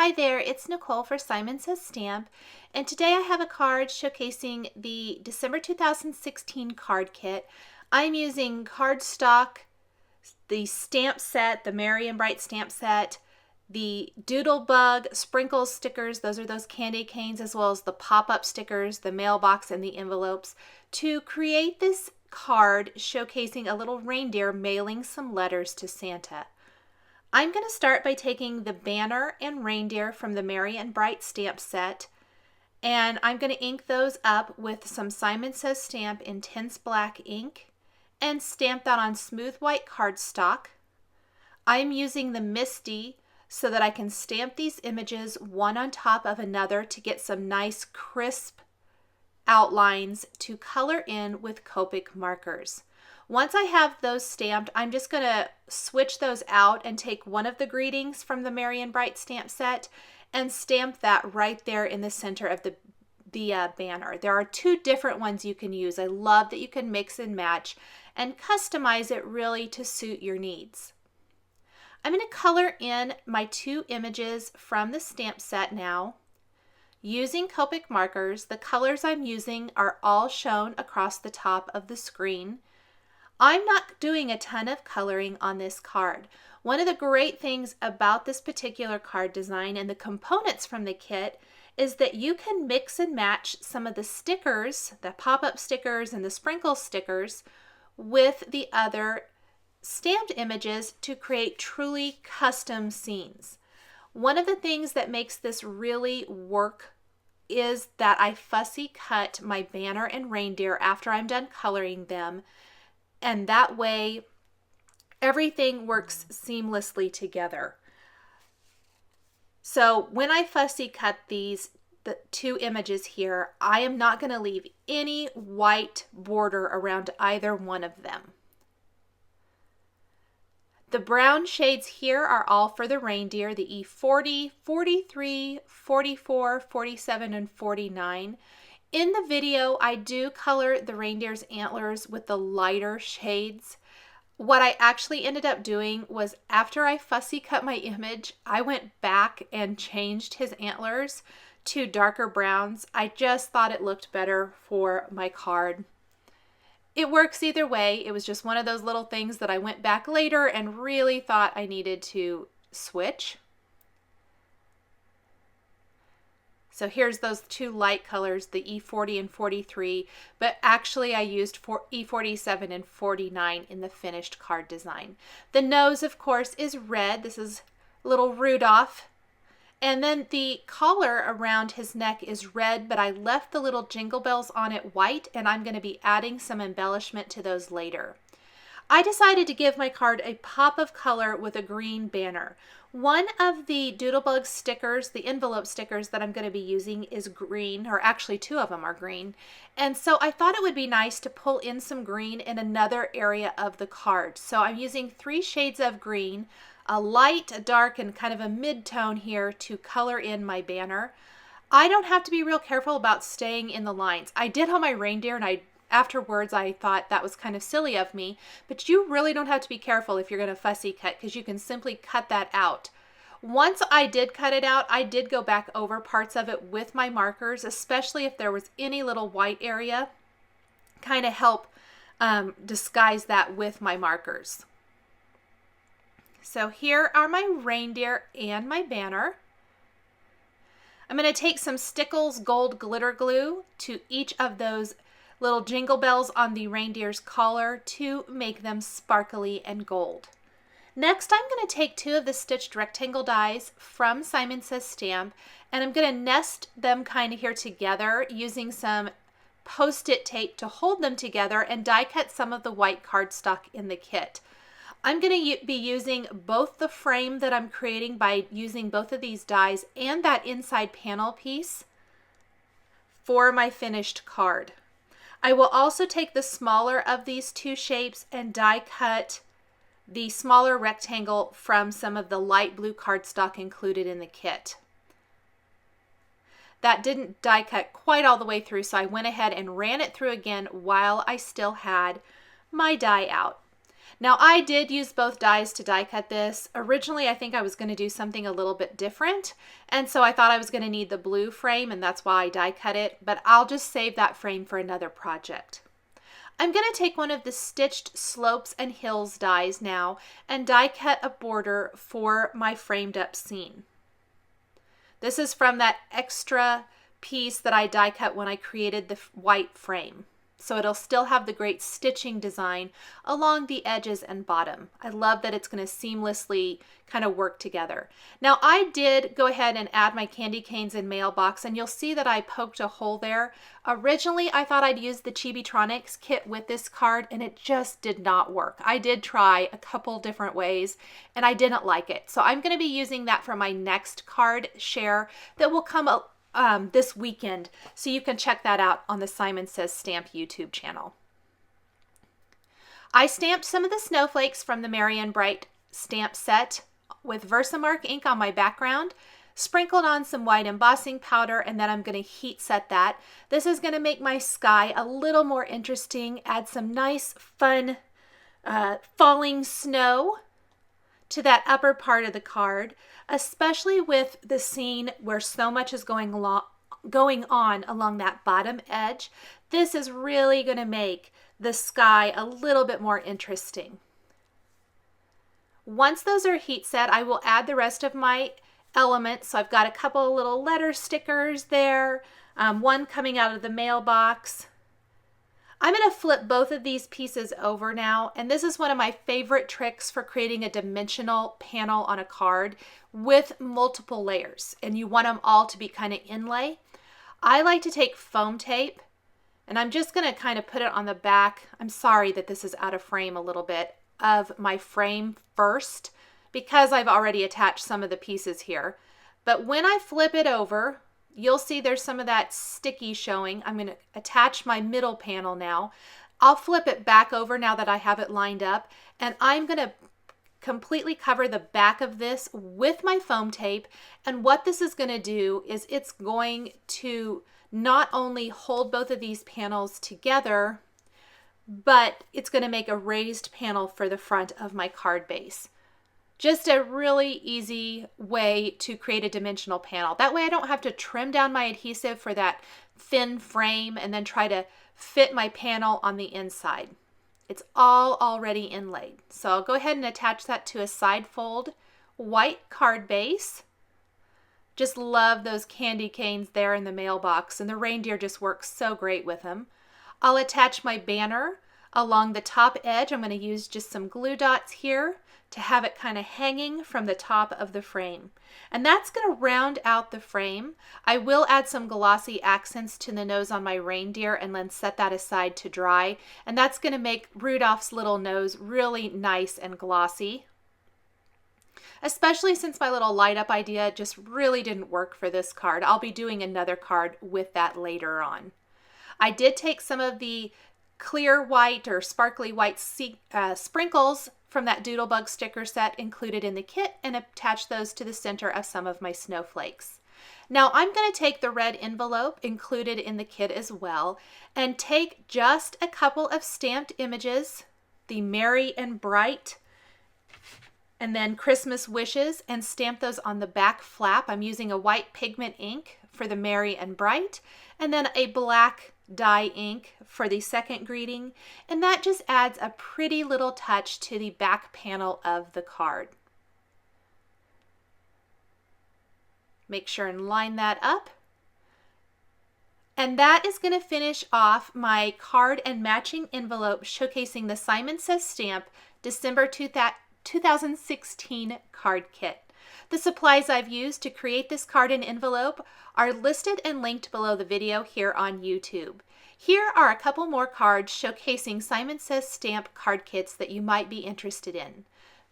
Hi there, it's Nicole for Simon Says Stamp, and today I have a card showcasing the December 2016 card kit. I'm using cardstock, the stamp set, the Merry and Bright stamp set, the Doodlebug sprinkle stickers, those are those candy canes, as well as the pop-up stickers, the mailbox, and the envelopes, to create this card showcasing a little reindeer mailing some letters to Santa. I'm going to start by taking the banner and reindeer from the Merry and Bright stamp set, and I'm going to ink those up with some Simon Says Stamp Intense Black ink and stamp that on smooth white cardstock. I'm using the Misty so that I can stamp these images one on top of another to get some nice crisp outlines to color in with Copic markers. Once I have those stamped, I'm just going to switch those out and take one of the greetings from the Merry and Bright stamp set and stamp that right there in the center of the banner. There are two different ones you can use. I love that you can mix and match and customize it really to suit your needs. I'm going to color in my two images from the stamp set now. Using Copic markers, the colors I'm using are all shown across the top of the screen. I'm not doing a ton of coloring on this card. One of the great things about this particular card design and the components from the kit is that you can mix and match some of the stickers, the pop-up stickers and the sprinkle stickers, with the other stamped images to create truly custom scenes. One of the things that makes this really work is that I fussy cut my banner and reindeer after I'm done coloring them, and that way everything works seamlessly together. So when I fussy cut the two images here, I am not going to leave any white border around either one of them. The brown shades here are all for the reindeer, the E40, 43, 44, 47, and 49. In the video, I do color the reindeer's antlers with the lighter shades. What I actually ended up doing was after I fussy cut my image, I went back and changed his antlers to darker browns. I just thought it looked better for my card. It works either way. It was just one of those little things that I went back later and really thought I needed to switch. So here's those two light colors, the E40 and 43, but actually I used E47 and 49 in the finished card design. The nose, of course, is red. This is little Rudolph. And then the collar around his neck is red, but I left the little jingle bells on it white, and I'm going to be adding some embellishment to those later. I decided to give my card a pop of color with a green banner. One of the Doodlebug stickers, the envelope stickers that I'm going to be using, is green, or actually two of them are green. And so I thought it would be nice to pull in some green in another area of the card. So I'm using 3 shades of green, a light, a dark, and kind of a mid-tone here to color in my banner. I don't have to be real careful about staying in the lines. I did on my reindeer, and afterwards I thought that was kind of silly of me, but you really don't have to be careful if you're going to fussy cut, because you can simply cut that out. Once I did cut it out, I did go back over parts of it with my markers, especially if there was any little white area, kind of help disguise that with my markers. So here are my reindeer and my banner. I'm going to take some Stickles Gold Glitter Glue to each of those little jingle bells on the reindeer's collar to make them sparkly and gold. Next, I'm going to take 2 of the stitched rectangle dies from Simon Says Stamp, and I'm going to nest them kind of here together using some Post-it tape to hold them together and die cut some of the white cardstock in the kit. I'm going to be using both the frame that I'm creating by using both of these dies and that inside panel piece for my finished card. I will also take the smaller of these 2 shapes and die cut the smaller rectangle from some of the light blue cardstock included in the kit. That didn't die cut quite all the way through, so I went ahead and ran it through again while I still had my die out. Now I did use both dies to die cut this. Originally I think I was going to do something a little bit different, and so I thought I was going to need the blue frame, and that's why I die cut it, but I'll just save that frame for another project. I'm going to take one of the stitched slopes and hills dies now and die cut a border for my framed up scene. This is from that extra piece that I die cut when I created the white frame. So it'll still have the great stitching design along the edges and bottom. I love that it's going to seamlessly kind of work together. Now I did go ahead and add my candy canes in mailbox, and you'll see that I poked a hole there. Originally I thought I'd use the Chibitronics kit with this card, and it just did not work. I did try a couple different ways and I didn't like it. So I'm going to be using that for my next card share that will come up this weekend, so you can check that out on the Simon Says Stamp YouTube channel. I stamped some of the snowflakes from the Merry and Bright stamp set with Versamark ink on my background, sprinkled on some white embossing powder, and then I'm going to heat set that. This is going to make my sky a little more interesting, add some nice fun falling snow to that upper part of the card, especially with the scene where so much is going on along that bottom edge. This is really going to make the sky a little bit more interesting. Once those are heat set, I will add the rest of my elements. So I've got a couple of little letter stickers there, one coming out of the mailbox. I'm going to flip both of these pieces over now, and this is one of my favorite tricks for creating a dimensional panel on a card with multiple layers, and you want them all to be kind of inlay. I like to take foam tape, and I'm just going to kind of put it on the back. I'm sorry that this is out of frame a little bit, of my frame first, because I've already attached some of the pieces here. But when I flip it over, you'll see there's some of that sticky showing. I'm going to attach my middle panel now. I'll flip it back over now that I have it lined up, and I'm going to completely cover the back of this with my foam tape. And what this is going to do is it's going to not only hold both of these panels together, but it's going to make a raised panel for the front of my card base. Just a really easy way to create a dimensional panel. That way I don't have to trim down my adhesive for that thin frame and then try to fit my panel on the inside. It's all already inlaid. So I'll go ahead and attach that to a side fold white card base. Just love those candy canes there in the mailbox, and the reindeer just works so great with them. I'll attach my banner along the top edge. I'm going to use just some glue dots here to have it kind of hanging from the top of the frame. And that's going to round out the frame. I will add some glossy accents to the nose on my reindeer and then set that aside to dry. And that's going to make Rudolph's little nose really nice and glossy. Especially since my little light up idea just really didn't work for this card. I'll be doing another card with that later on. I did take some of the clear white or sparkly white sprinkles from that Doodlebug sticker set included in the kit and attach those to the center of some of my snowflakes. Now I'm going to take the red envelope included in the kit as well and take just a couple of stamped images, the Merry and Bright and then Christmas Wishes, and stamp those on the back flap. I'm using a white pigment ink for the Merry and Bright and then a black dye ink for the second greeting, and that just adds a pretty little touch to the back panel of the card. Make sure and line that up. And that is going to finish off my card and matching envelope showcasing the Simon Says Stamp December 2016 card kit. The supplies I've used to create this card and envelope are listed and linked below the video here on YouTube. Here are a couple more cards showcasing Simon Says Stamp card kits that you might be interested in.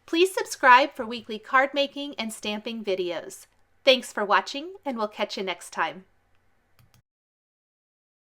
Please subscribe for weekly card making and stamping videos. Thanks for watching, and we'll catch you next time.